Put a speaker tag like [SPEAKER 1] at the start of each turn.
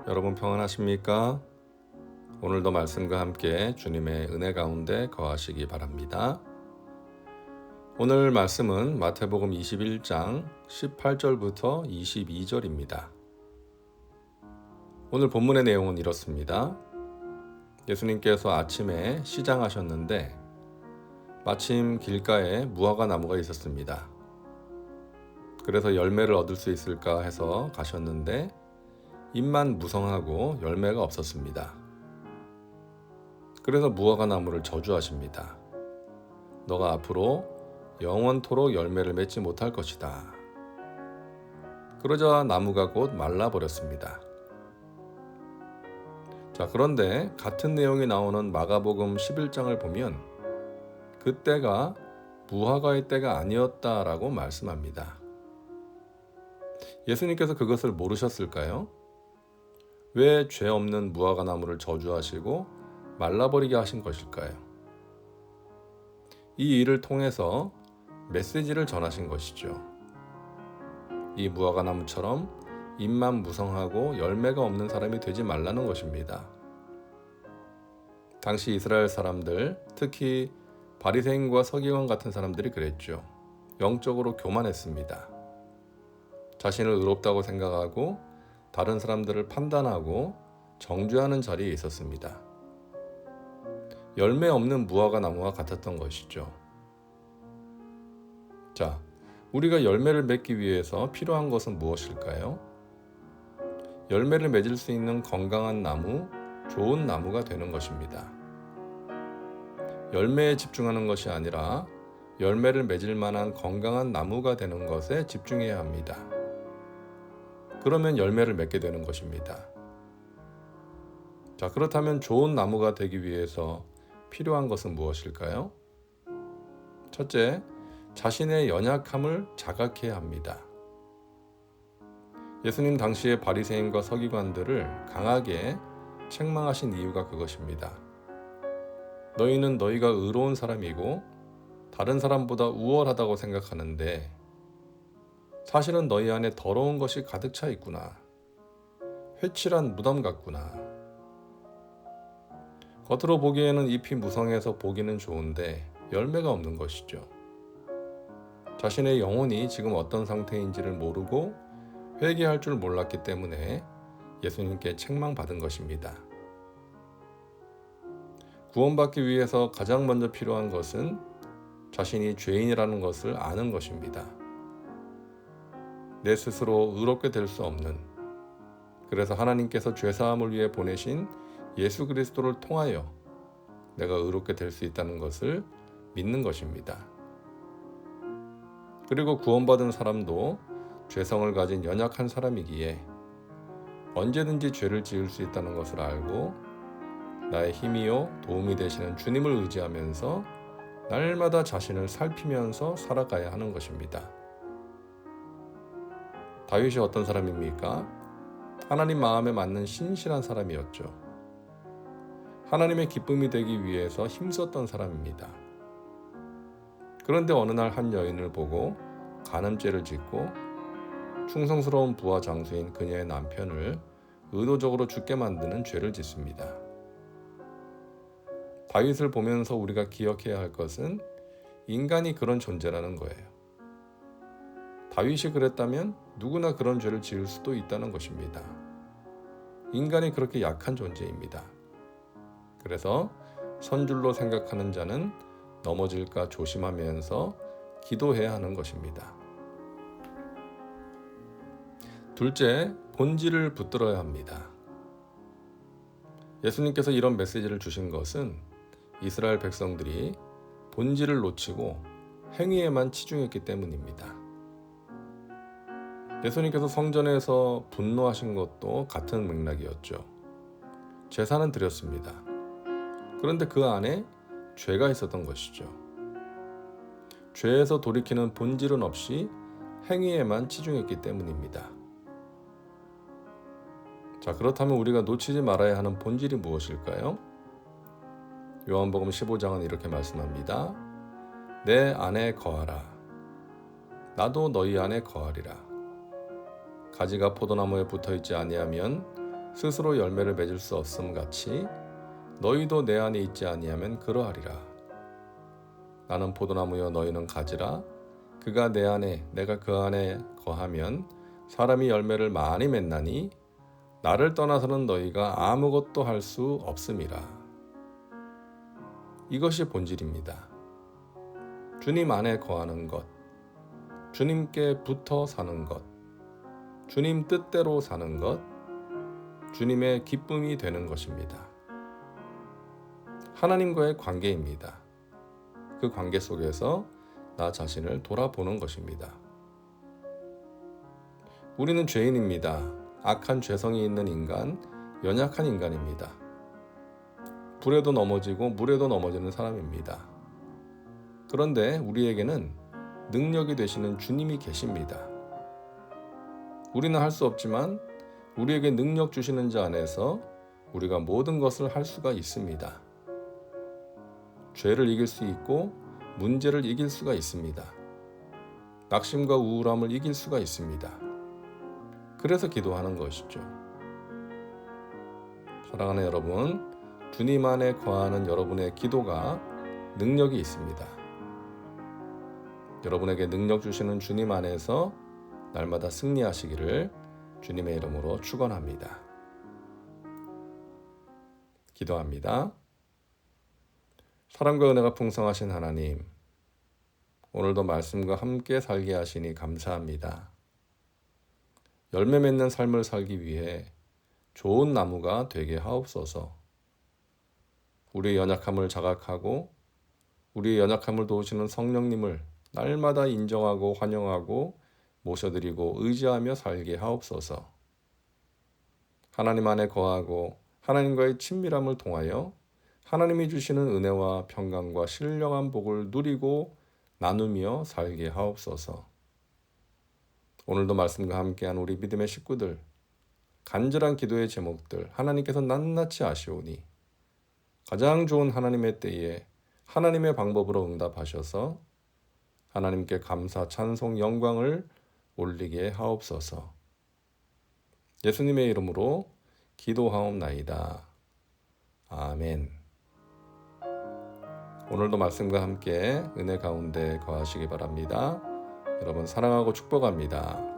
[SPEAKER 1] 여러분 평안하십니까? 오늘도 말씀과 함께 주님의 은혜 가운데 거하시기 바랍니다. 오늘 말씀은 마태복음 21장 18절부터 22절입니다. 오늘 본문의 내용은 이렇습니다. 예수님께서 아침에 시장하셨는데 마침 길가에 무화과 나무가 있었습니다. 그래서 열매를 얻을 수 있을까 해서 가셨는데 잎만 무성하고 열매가 없었습니다. 그래서 무화과 나무를 저주하십니다. 너가 앞으로 영원토록 열매를 맺지 못할 것이다. 그러자 나무가 곧 말라버렸습니다. 그런데 같은 내용이 나오는 마가복음 11장을 보면 그때가 무화과의 때가 아니었다라고 말씀합니다. 예수님께서 그것을 모르셨을까요? 왜 죄 없는 무화과 나무를 저주하시고 말라버리게 하신 것일까요? 이 일을 통해서 메시지를 전하신 것이죠. 이 무화과 나무처럼 잎만 무성하고 열매가 없는 사람이 되지 말라는 것입니다. 당시 이스라엘 사람들, 특히 바리새인과 서기관 같은 사람들이 그랬죠. 영적으로 교만했습니다. 자신을 의롭다고 생각하고 다른 사람들을 판단하고 정죄하는 자리에 있었습니다. 열매 없는 무화과 나무와 같았던 것이죠. 우리가 열매를 맺기 위해서 필요한 것은 무엇일까요? 열매를 맺을 수 있는 건강한 나무, 좋은 나무가 되는 것입니다. 열매에 집중하는 것이 아니라 열매를 맺을 만한 건강한 나무가 되는 것에 집중해야 합니다. 그러면 열매를 맺게 되는 것입니다. 그렇다면 좋은 나무가 되기 위해서 필요한 것은 무엇일까요? 첫째, 자신의 연약함을 자각해야 합니다. 예수님 당시의 바리새인과 서기관들을 강하게 책망하신 이유가 그것입니다. 너희는 너희가 의로운 사람이고 다른 사람보다 우월하다고 생각하는데 사실은 너희 안에 더러운 것이 가득 차 있구나. 회칠한 무덤 같구나. 겉으로 보기에는 잎이 무성해서 보기는 좋은데 열매가 없는 것이죠. 자신의 영혼이 지금 어떤 상태인지를 모르고 회개할 줄 몰랐기 때문에 예수님께 책망받은 것입니다. 구원받기 위해서 가장 먼저 필요한 것은 자신이 죄인이라는 것을 아는 것입니다. 내 스스로 의롭게 될 수 없는, 그래서 하나님께서 죄사함을 위해 보내신 예수 그리스도를 통하여 내가 의롭게 될 수 있다는 것을 믿는 것입니다. 그리고 구원받은 사람도 죄성을 가진 연약한 사람이기에 언제든지 죄를 지을 수 있다는 것을 알고 나의 힘이요 도움이 되시는 주님을 의지하면서 날마다 자신을 살피면서 살아가야 하는 것입니다. 다윗이 어떤 사람입니까? 하나님 마음에 맞는 신실한 사람이었죠. 하나님의 기쁨이 되기 위해서 힘썼던 사람입니다. 그런데 어느 날 한 여인을 보고 간음죄를 짓고 충성스러운 부하 장수인 그녀의 남편을 의도적으로 죽게 만드는 죄를 짓습니다. 다윗을 보면서 우리가 기억해야 할 것은 인간이 그런 존재라는 거예요. 다윗이 그랬다면 누구나 그런 죄를 지을 수도 있다는 것입니다. 인간이 그렇게 약한 존재입니다. 그래서 선줄로 생각하는 자는 넘어질까 조심하면서 기도해야 하는 것입니다. 둘째, 본질을 붙들어야 합니다. 예수님께서 이런 메시지를 주신 것은 이스라엘 백성들이 본질을 놓치고 행위에만 치중했기 때문입니다. 예수님께서 성전에서 분노하신 것도 같은 맥락이었죠. 제사는 드렸습니다. 그런데 그 안에 죄가 있었던 것이죠. 죄에서 돌이키는 본질은 없이 행위에만 치중했기 때문입니다. 그렇다면 우리가 놓치지 말아야 하는 본질이 무엇일까요? 요한복음 15장은 이렇게 말씀합니다. 내 안에 거하라. 나도 너희 안에 거하리라. 가지가 포도나무에 붙어있지 아니하면 스스로 열매를 맺을 수 없음 같이 너희도 내 안에 있지 아니하면 그러하리라. 나는 포도나무여 너희는 가지라. 그가 내 안에 내가 그 안에 거하면 사람이 열매를 많이 맺나니 나를 떠나서는 너희가 아무것도 할 수 없음이라. 이것이 본질입니다. 주님 안에 거하는 것, 주님께 붙어 사는 것, 주님 뜻대로 사는 것, 주님의 기쁨이 되는 것입니다. 하나님과의 관계입니다. 그 관계 속에서 나 자신을 돌아보는 것입니다. 우리는 죄인입니다. 악한 죄성이 있는 인간, 연약한 인간입니다. 불에도 넘어지고 물에도 넘어지는 사람입니다. 그런데 우리에게는 능력이 되시는 주님이 계십니다. 우리는 할 수 없지만 우리에게 능력 주시는 자 안에서 우리가 모든 것을 할 수가 있습니다. 죄를 이길 수 있고 문제를 이길 수가 있습니다. 낙심과 우울함을 이길 수가 있습니다. 그래서 기도하는 것이죠. 사랑하는 여러분, 주님 안에 거하는 여러분의 기도가 능력이 있습니다. 여러분에게 능력 주시는 주님 안에서 날마다 승리하시기를 주님의 이름으로 축원합니다. 기도합니다. 사랑과 은혜가 풍성하신 하나님, 오늘도 말씀과 함께 살게 하시니 감사합니다. 열매 맺는 삶을 살기 위해 좋은 나무가 되게 하옵소서. 우리의 연약함을 자각하고 우리의 연약함을 도우시는 성령님을 날마다 인정하고 환영하고 모셔드리고 의지하며 살게 하옵소서. 하나님 안에 거하고 하나님과의 친밀함을 통하여 하나님이 주시는 은혜와 평강과 신령한 복을 누리고 나누며 살게 하옵소서. 오늘도 말씀과 함께한 우리 믿음의 식구들, 간절한 기도의 제목들 하나님께서 낱낱이 아시오니 가장 좋은 하나님의 때에 하나님의 방법으로 응답하셔서 하나님께 감사, 찬송, 영광을 올리게 하옵소서. 예수님의 이름으로 기도하옵나이다. 아멘. 오늘도 말씀과 함께 은혜 가운데 거하시기 바랍니다. 여러분 사랑하고 축복합니다.